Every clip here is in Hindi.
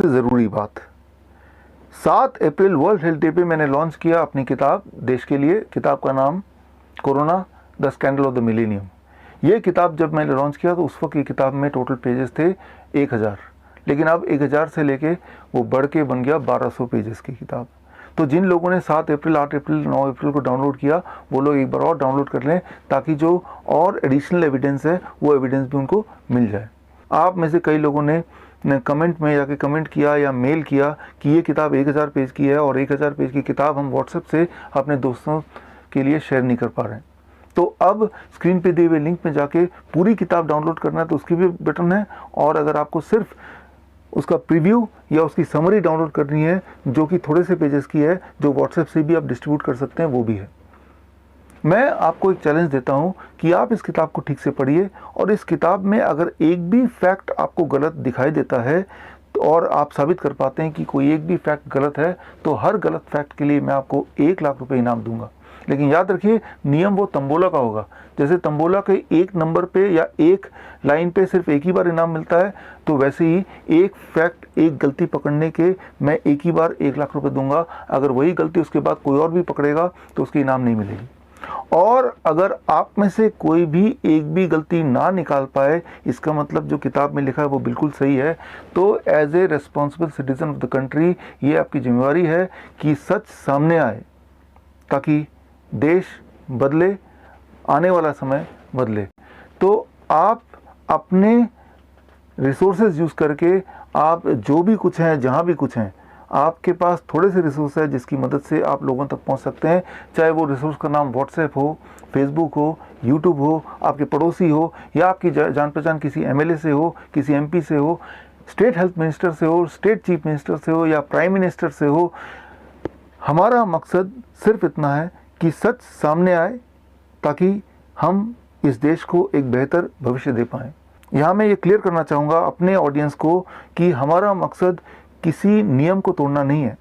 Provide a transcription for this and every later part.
सबसे ज़रूरी बात, 7 अप्रैल वर्ल्ड हेल्थ डे पे मैंने लॉन्च किया अपनी किताब देश के लिए। किताब का नाम corona the scandal of the millennium. ये किताब जब मैंने लॉन्च किया तो उस वक्त ये किताब में टोटल पेजेस थे 1000, लेकिन अब 1000 से लेके वो बढ़ के बन गया 1200 पेजेस की किताब। तो जिन लोगों ने 7 अप्रैल, 8 अप्रैल, 9 अप्रैल को डाउनलोड किया, वो लोग एक बार और डाउनलोड कर लें, ताकि जो और एडिशनल एविडेंस है वो एविडेंस भी उनको मिल जाए। आप में से कई लोगों ने कमेंट में जाके कमेंट किया या मेल किया कि ये किताब 1000 पेज की है और 1000 पेज की किताब हम व्हाट्सएप से अपने दोस्तों के लिए शेयर नहीं कर पा रहे हैं। तो अब स्क्रीन पे दिए हुए लिंक में जाके पूरी किताब डाउनलोड करना है तो उसकी भी बटन है, और अगर आपको सिर्फ उसका प्रीव्यू या उसकी समरी डाउनलोड करनी है जो कि थोड़े से पेजेस की है, जो व्हाट्सएप से भी आप डिस्ट्रीब्यूट कर सकते हैं, वो भी है। मैं आपको एक चैलेंज देता हूं कि आप इस किताब को ठीक से पढ़िए, और इस किताब में अगर एक भी फैक्ट आपको गलत दिखाई देता है और आप साबित कर पाते हैं कि कोई एक भी फैक्ट गलत है, तो हर गलत फैक्ट के लिए मैं आपको 1 लाख रुपए इनाम दूंगा। लेकिन याद रखिए, नियम वो तंबोला का होगा। जैसे तंबोला के एक नंबर पे या एक लाइन पे सिर्फ एक ही बार इनाम मिलता है, तो वैसे ही एक फैक्ट, एक गलती पकड़ने के मैं एक ही बार 1 लाख रुपए दूंगा। अगर वही गलती उसके बाद कोई और भी पकड़ेगा तो उसकी इनाम नहीं मिलेगी। और अगर आप में से कोई भी एक भी गलती ना निकाल पाए, इसका मतलब जो किताब में लिखा है वो बिल्कुल सही है। तो as a responsible citizen of the country, ये आपकी जिम्मेवारी है कि सच सामने आए, ताकि देश बदले, आने वाला समय बदले। तो आप अपने रिसोर्सेज यूज़ करके, आप जो भी कुछ हैं, जहाँ भी कुछ हैं, आपके पास थोड़े से रिसोर्स है जिसकी मदद से आप लोगों तक पहुंच सकते हैं। चाहे वो रिसोर्स का नाम व्हाट्सएप हो, फेसबुक हो, यूट्यूब हो, आपके पड़ोसी हो, या आपकी जान पहचान किसी एमएलए से हो, किसी एमपी से हो, स्टेट हेल्थ मिनिस्टर से हो, स्टेट चीफ मिनिस्टर से हो, या प्राइम मिनिस्टर से हो। हमारा मकसद सिर्फ इतना है कि सच सामने आए, ताकि हम इस देश को एक बेहतर भविष्य दे पाएँ। यहाँ मैं ये क्लियर करना चाहूँगा अपने ऑडियंस को कि हमारा मकसद किसी नियम को तोड़ना नहीं है,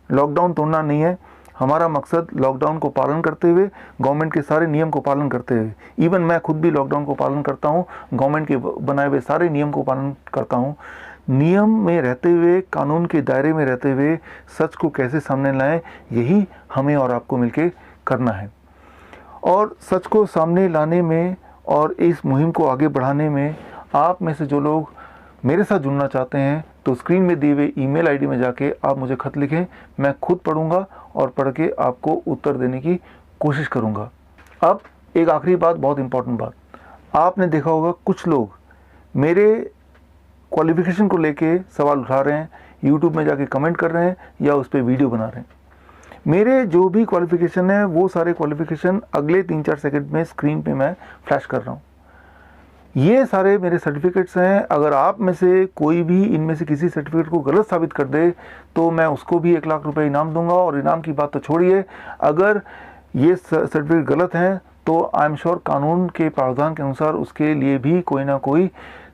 लॉकडाउन तोड़ना नहीं है। हमारा मकसद लॉकडाउन को पालन करते हुए, गवर्नमेंट के सारे नियम को पालन करते हुए, इवन मैं खुद भी लॉकडाउन को पालन करता हूँ, गवर्नमेंट के बनाए हुए सारे नियम को पालन करता हूँ। नियम में रहते हुए, कानून के दायरे में रहते हुए सच को कैसे सामने लाएं, यही हमें और आपको मिलके करना है। और सच को सामने लाने में और इस मुहिम को आगे बढ़ाने में आप में से जो लोग मेरे साथ जुड़ना चाहते हैं, तो स्क्रीन में दिए हुए ईमेल आईडी में जाके आप मुझे खत लिखें। मैं खुद पढ़ूंगा और पढ़ के आपको उत्तर देने की कोशिश करूंगा। अब एक आखिरी बात, बहुत इंपॉर्टेंट बात, आपने देखा होगा कुछ लोग मेरे क्वालिफिकेशन को लेके सवाल उठा रहे हैं, यूट्यूब में जाके कमेंट कर रहे हैं या उस पर वीडियो बना रहे हैं। मेरे जो भी क्वालिफिकेशन है वो सारे क्वालिफिकेशन अगले 3-4 सेकंड में स्क्रीन पे मैं फ्लैश कर रहा हूँ। ये सारे मेरे सर्टिफिकेट्स हैं। अगर आप में से कोई भी इनमें से किसी सर्टिफिकेट को गलत साबित कर दे तो मैं उसको भी 1 लाख रुपए इनाम दूंगा। और इनाम की बात तो छोड़िए, अगर ये सर्टिफिकेट गलत हैं तो आई एम श्योर कानून के प्रावधान के अनुसार उसके लिए भी कोई ना कोई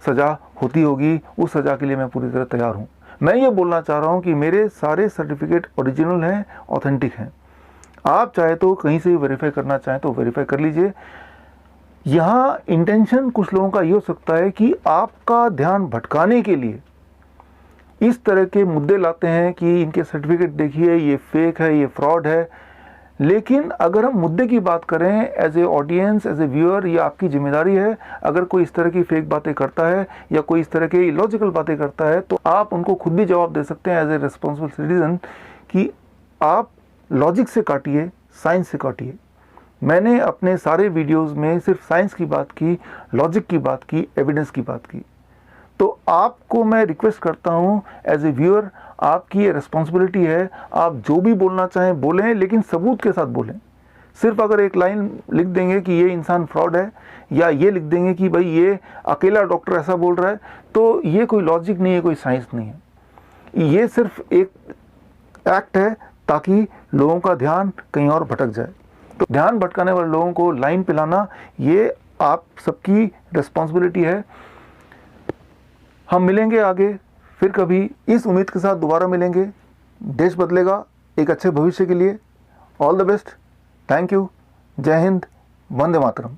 सज़ा होती होगी। उस सज़ा के लिए मैं पूरी तरह तैयार हूँ। मैं ये बोलना चाह रहा हूँ कि मेरे सारे सर्टिफिकेट ओरिजिनल हैं, ऑथेंटिक हैं। आप चाहे तो कहीं से वेरीफाई करना चाहें तो वेरीफाई कर लीजिए। यहाँ इंटेंशन कुछ लोगों का ये हो सकता है कि आपका ध्यान भटकाने के लिए इस तरह के मुद्दे लाते हैं कि इनके सर्टिफिकेट देखिए, ये फेक है, ये फ्रॉड है। लेकिन अगर हम मुद्दे की बात करें, as a audience, as a viewer, ये आपकी जिम्मेदारी है। अगर कोई इस तरह की फेक बातें करता है या कोई इस तरह के इलॉजिकल बातें करता है तो आप उनको खुद भी जवाब दे सकते हैं एज ए रिस्पॉन्सिबल सिटीजन कि आप लॉजिक से काटिए, साइंस से काटिए। मैंने अपने सारे वीडियोस में सिर्फ साइंस की बात की, लॉजिक की बात की, एविडेंस की बात की। तो आपको मैं रिक्वेस्ट करता हूं एज ए व्यूअर, आपकी ये रिस्पॉन्सिबिलिटी है, आप जो भी बोलना चाहें बोलें, लेकिन सबूत के साथ बोलें। सिर्फ अगर एक लाइन लिख देंगे कि ये इंसान फ्रॉड है, या ये लिख देंगे कि भाई ये अकेला डॉक्टर ऐसा बोल रहा है, तो ये कोई लॉजिक नहीं है, कोई साइंस नहीं है। ये सिर्फ एक एक्ट है ताकि लोगों का ध्यान कहीं और भटक जाए। तो ध्यान भटकाने वाले लोगों को लाइन पे लाना, ये आप सबकी रिस्पॉन्सिबिलिटी है। हम मिलेंगे आगे फिर कभी, इस उम्मीद के साथ दोबारा मिलेंगे। देश बदलेगा एक अच्छे भविष्य के लिए। All the best, thank you, जय हिंद, वंदे मातरम।